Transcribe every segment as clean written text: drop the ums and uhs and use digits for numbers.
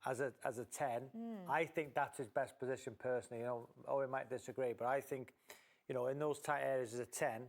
as a 10. I think that's his best position personally. You know, Owen might disagree, but I think, you know, in those tight areas as a 10,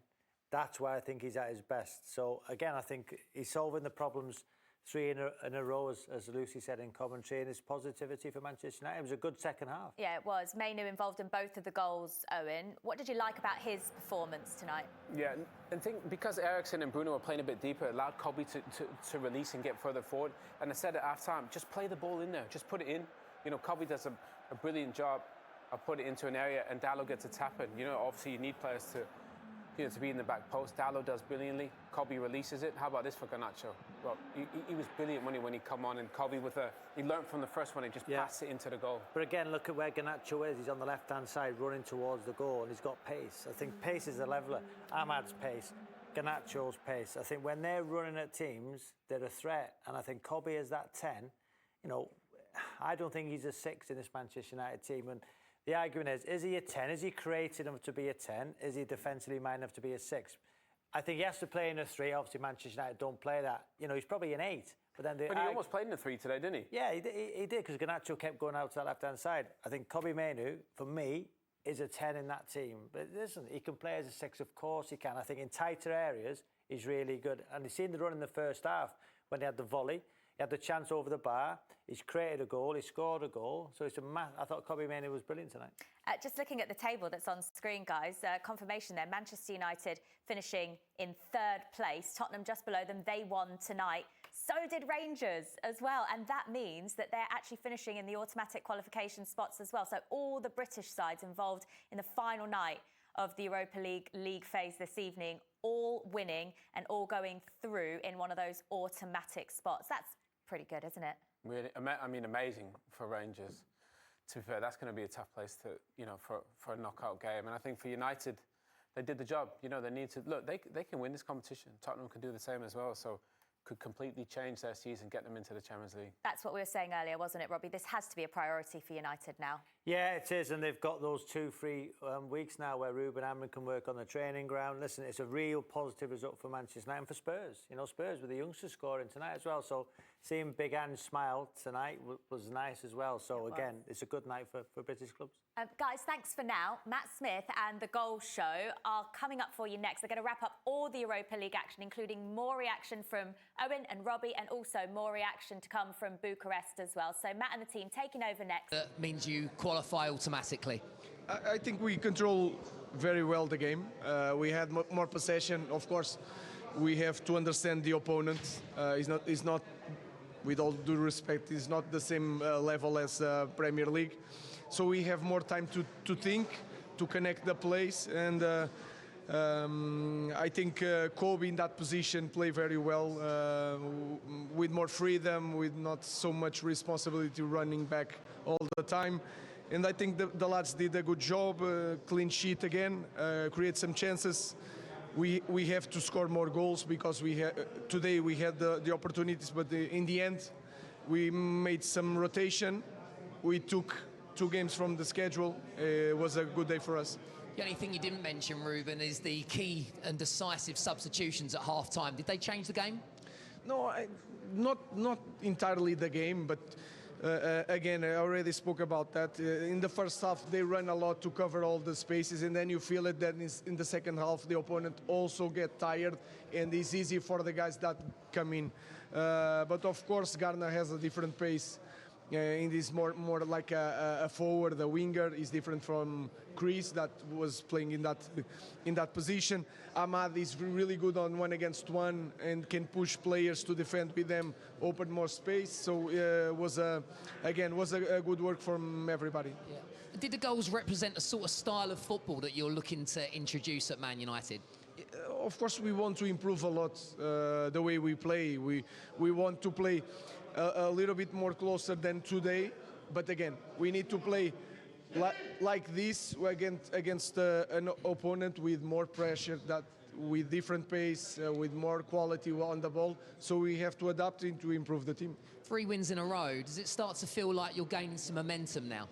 that's where I think he's at his best. So again, I think he's solving the problems 3 in a row, as Lucy said in commentary, and his positivity for Manchester United. It was a good second half. Yeah, it was. Mainu involved in both of the goals, Owen. What did you like about his performance tonight? Yeah, and think because Eriksen and Bruno were playing a bit deeper, it allowed Kobe to release and get further forward. And I said at half-time, just play the ball in there, just put it in. You know, Kobe does a brilliant job of putting it into an area, and Dalot gets a tap in. You know, obviously you need players to be in the back post. Dalot does brilliantly. Kobe releases it. How about this for Garnacho? Well, he was brilliant when he come on, and Kobe he learned from the first one and just passed it into the goal. But again, look at where Garnacho is. He's on the left-hand side running towards the goal, and he's got pace. I think pace is the leveller. Ahmad's pace, Garnacho's pace. I think when they're running at teams, they're a threat. And I think Kobe is that 10. You know, I don't think he's a 6 in this Manchester United team. And the argument is he a 10? Is he creative enough to be a 10? Is he defensively minded enough to be a 6? I think he has to play in a 3. Obviously, Manchester United don't play that. You know, he's probably an 8. But he almost played in a 3 today, didn't he? Yeah, he did, because Garnacho kept going out to that left-hand side. I think Kobe Mainu, for me, is a 10 in that team. But listen, he can play as a 6, of course he can. I think in tighter areas, he's really good. And you've seen the run in the first half when he had the volley. He had the chance over the bar. He's created a goal. He scored a goal. So I thought Kobe Mainu was brilliant tonight. Just looking at the table that's on screen, guys, confirmation there. Manchester United finishing in 3rd place. Tottenham just below them. They won tonight. So did Rangers as well. And that means that they're actually finishing in the automatic qualification spots as well. So all the British sides involved in the final night of the Europa League phase this evening, all winning and all going through in one of those automatic spots. That's pretty good, isn't it? Really, I mean, amazing for Rangers. To be fair, that's going to be a tough place to, you know, for a knockout game. And I think for United, they did the job. You know, they need to look. They can win this competition. Tottenham can do the same as well. So could completely change their season, get them into the Champions League. That's what we were saying earlier, wasn't it, Robbie? This has to be a priority for United now. Yeah, it is, and they've got those 2 free weeks now where Ruben Amorim can work on the training ground. Listen, it's a real positive result for Manchester United and for Spurs. You know, Spurs with the youngsters scoring tonight as well. So seeing Big Ange smile tonight was nice as well. So again, it's a good night for British clubs. Guys, thanks for now. Matt Smith and The Goal Show are coming up for you next. They're going to wrap up all the Europa League action, including more reaction from Owen and Robbie, and also more reaction to come from Bucharest as well. So Matt and the team taking over next. That means you qualify automatically. I think we control very well the game. We had more possession. Of course, we have to understand the opponent. He's not, with all due respect, he's not the same level as Premier League. So we have more time to think, to connect the plays, and I think Kobe in that position played very well, with more freedom, with not so much responsibility running back all the time. And I think the lads did a good job, clean sheet again, create some chances. We have to score more goals because today we had the opportunities, but in the end we made some rotation. We took 2 games from the schedule. It was a good day for us. The only thing you didn't mention, Ruben, is the key and decisive substitutions at half-time. Did they change the game? No, not entirely the game, but again, I already spoke about that. In the first half, they run a lot to cover all the spaces, and then you feel it that in the second half, the opponent also get tired, and it's easy for the guys that come in. But of course, Garner has a different pace. In this more like a forward, a winger is different from Chris that was playing in that position. Ahmad is really good on 1-against-1 and can push players to defend with them, open more space. So was a good work from everybody. Yeah. Did the goals represent a sort of style of football that you're looking to introduce at Man United? Of course, we want to improve a lot the way we play. We want to play a little bit more closer than today, but again, we need to play like this against an opponent with more pressure, with different pace, with more quality on the ball. So we have to adapt and to improve the team. 3 wins in a row. Does it start to feel like you're gaining some momentum now?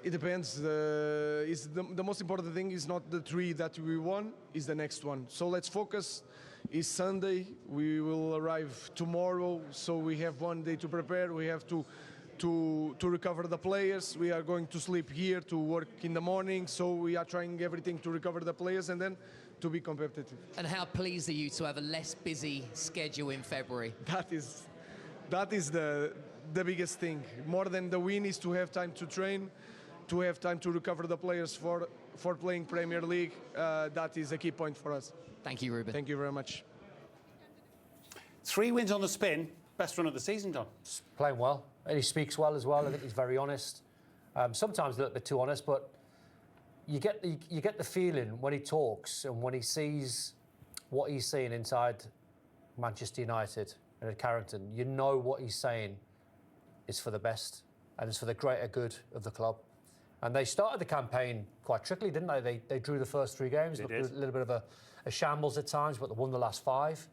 It depends. The most important thing is not the 3 that we won, is the next one. So let's focus. It's Sunday. We will arrive tomorrow, so we have one day to prepare. We have to to recover the players. We are going to sleep here to work in the morning. So we are trying everything to recover the players and then to be competitive. And how pleased are you to have a less busy schedule in February? That is the biggest thing. More than the win is to have time to train, to have time to recover the players for playing Premier League. That is a key point for us. Thank you, Ruben. Thank you very much. 3 wins on the spin. Best run of the season, Don. Playing well. And he speaks well as well. I think he's very honest. Sometimes a little bit too honest, but you get the feeling when he talks and when he sees what he's seeing inside Manchester United and at Carrington, you know what he's saying is for the best and it's for the greater good of the club. And they started the campaign quite trickily, didn't they? They drew the first 3 games. Looked a little bit of a shambles at times, but they won the last 5.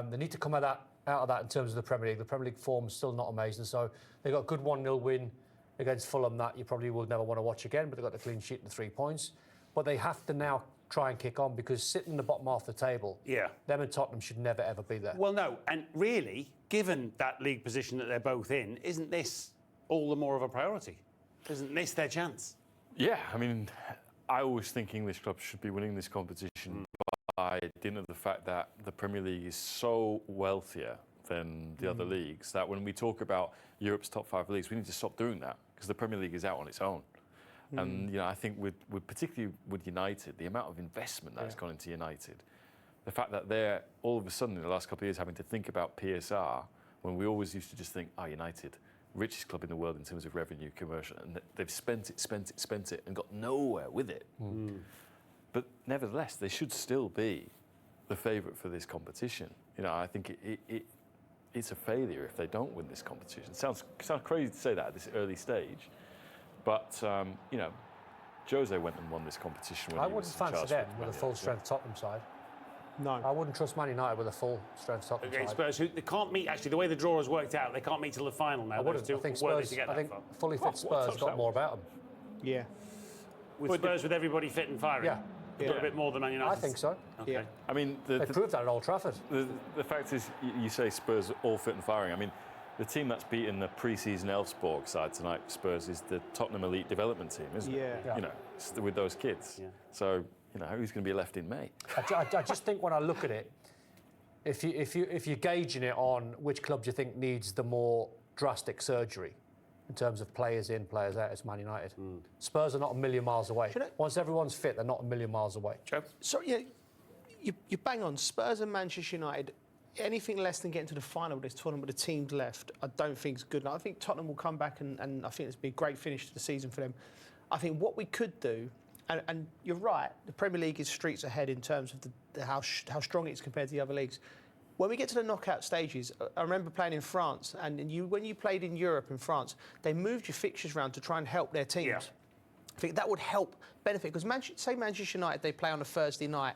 They need to come out of that in terms of the Premier League. The Premier League form is still not amazing. So they got a good 1-0 win against Fulham that you probably will never want to watch again, but they got the clean sheet and 3 points. But they have to now try and kick on because sitting in the bottom half of the table, them and Tottenham should never, ever be there. Well, no. And really, given that league position that they're both in, isn't this all the more of a priority? Isn't this their chance? Yeah, I mean, I always think English clubs should be winning this competition by dint of the fact that the Premier League is so wealthier than the other leagues that when we talk about Europe's top 5 leagues, we need to stop doing that because the Premier League is out on its own. And you know, I think with particularly with United, the amount of investment that has gone into United, the fact that they're all of a sudden in the last couple of years having to think about PSR when we always used to just think, United, richest club in the world in terms of revenue, commercial, and they've spent it, and got nowhere with it. But nevertheless, they should still be the favourite for this competition. You know, I think it's a failure if they don't win this competition. It sounds crazy to say that at this early stage, but you know, Jose went and won this competition. When I he wouldn't was fancy charged them with with a full-strength Tottenham side. No. I wouldn't trust Man United with a full-strength Tottenham Okay, side. Spurs, who they can't meet, actually, the way the draw has worked out, they can't meet till the final now. I wouldn't. I think Spurs. I think fully fit Spurs got more about them. Yeah. With Spurs, with everybody fit and firing. Yeah. A little bit more than Man United. I think so. Okay. Yeah. I mean, They proved that at Old Trafford. the fact is, you say Spurs all fit and firing. I mean, the team that's beaten the pre-season Elfsborg side tonight, Spurs, is the Tottenham elite development team, isn't it? Yeah. You know, with those kids. Yeah. So, you know, who's going to be left in May? I just think when I look at it, if you're gauging it on which club do you think needs the more drastic surgery in terms of players in, players out, it's Man United. Spurs are not a million miles away. Once everyone's fit, they're not a million miles away. Joe? So, yeah, you bang on. Spurs and Manchester United, anything less than getting to the final of this tournament with the teams left, I don't think is good enough. I think Tottenham will come back and I think it's been a great finish to the season for them. I think what we could do, and you're right, the Premier League is streets ahead in terms of how strong it is compared to the other leagues. When we get to the knockout stages, I remember playing in France, and when you played in Europe in France, they moved your fixtures around to try and help their teams. Yeah. I think that would help benefit, because say Manchester United, they play on a Thursday night,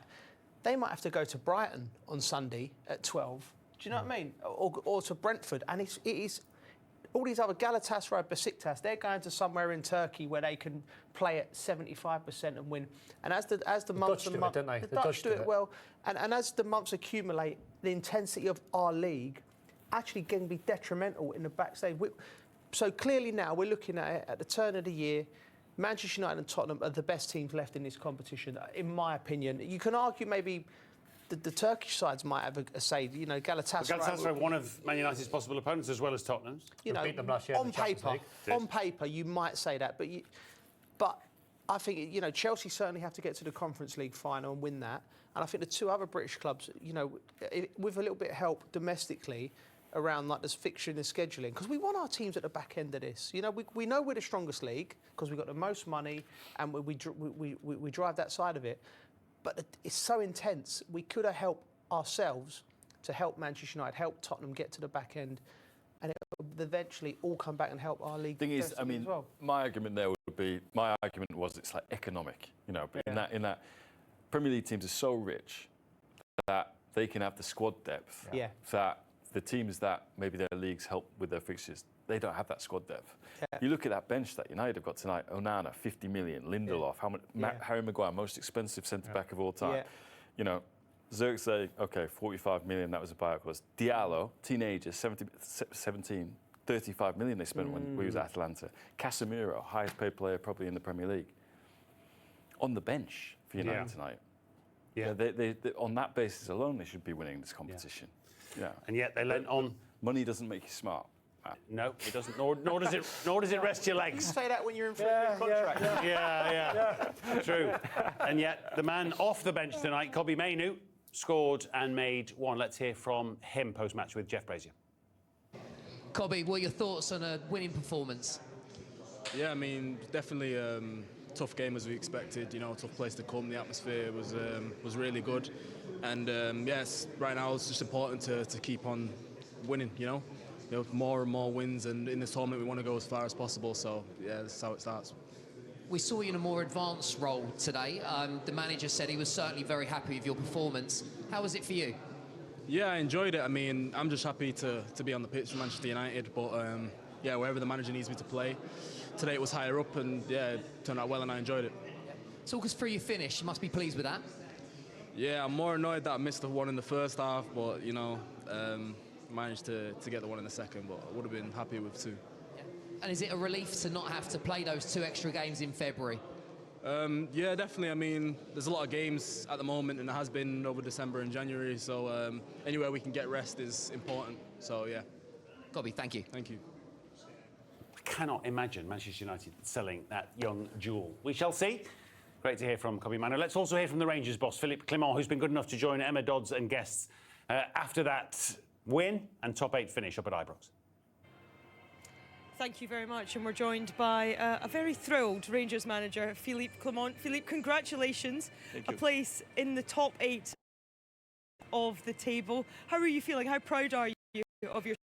they might have to go to Brighton on Sunday at 12. Do you know what I mean? Or to Brentford, and it is all these other Galatasaray, Besiktas, they're going to somewhere in Turkey where they can play at 75% and win. And as the months and months, don't they? the Dutch do it well. And as the months accumulate, the intensity of our league actually can be detrimental in the backstage. So clearly now we're looking at it at the turn of the year. Manchester United and Tottenham are the best teams left in this competition, in my opinion. You can argue maybe the Turkish sides might have a say. You know, Galatasaray. Galatasaray, one of Man United's possible opponents as well as Tottenham's. You know, beat them last year in on the Champions paper, on paper, you might say that, but I think, you know, Chelsea certainly have to get to the Conference League final and win that. And I think the 2 other British clubs, you know, with a little bit of help domestically around like this fixturing and scheduling, because we want our teams at the back end of this. You know, we know we're the strongest league because we've got the most money and we drive that side of it. But it's so intense. We could have helped ourselves to help Manchester United, help Tottenham get to the back end, and it will eventually all come back and help our league. Thing is, I mean, as well. my argument there would be, it's like economic. You know, in that Premier League teams are so rich that they can have the squad depth. Yeah. That the teams that maybe their leagues help with their fixtures, they don't have that squad depth. Yeah. You look at that bench that United have got tonight: Onana, 50 million; Lindelof, how much? Harry Maguire, most expensive centre back of all time. Yeah. You know, Zirkzee, okay, 45 million. That was a buyout clause. Diallo, teenager, 17, 35 million they spent when we was at Atlanta. Casemiro, highest paid player probably in the Premier League, on the bench for United tonight. Yeah. They, on that basis alone, they should be winning this competition. Yeah. And yet they lent on. Money doesn't make you smart. No, it doesn't. Nor does it rest your You legs. say that when you're in for a new contract. Yeah. True. And yet the man off the bench tonight, Kobbie Mainoo, scored and made one. Let's hear from him post-match with Jeff Brazier. Kobbie, what are your thoughts on a winning performance? Yeah, I mean, definitely tough game as we expected. You know, tough place to come. The atmosphere was really good, and yes, right now it's just important to keep on winning. You know, more and more wins, and in this tournament we want to go as far as possible. So yeah, this is how it starts. We saw you in a more advanced role today. The manager said he was certainly very happy with your performance. How was it for you? Yeah, I enjoyed it. I mean, I'm just happy to be on the pitch for Manchester United, but yeah, wherever the manager needs me to play. Today it was higher up, and yeah, it turned out well, and I enjoyed it. Talk us through your finish. You must be pleased with that. Yeah, I'm more annoyed that I missed the one in the first half, but you know, managed to get the one in the second, but I would have been happy with two. And is it a relief to not have to play those 2 extra games in February? Yeah, definitely. I mean, there's a lot of games at the moment, and there has been over December and January, so anywhere we can get rest is important. So yeah. Kobbie, thank you. Thank you. I cannot imagine Manchester United selling that young jewel. We shall see. Great to hear from Kobbie Mainoo. Let's also hear from the Rangers boss, Philippe Clement, who's been good enough to join Emma Dodds and guests after that win and top 8 finish up at Ibrox. Thank you very much, and we're joined by a very thrilled Rangers manager, Philippe Clement. Philippe, congratulations. Thank you. A place in the top 8 of the table. How are you feeling? How proud are you of your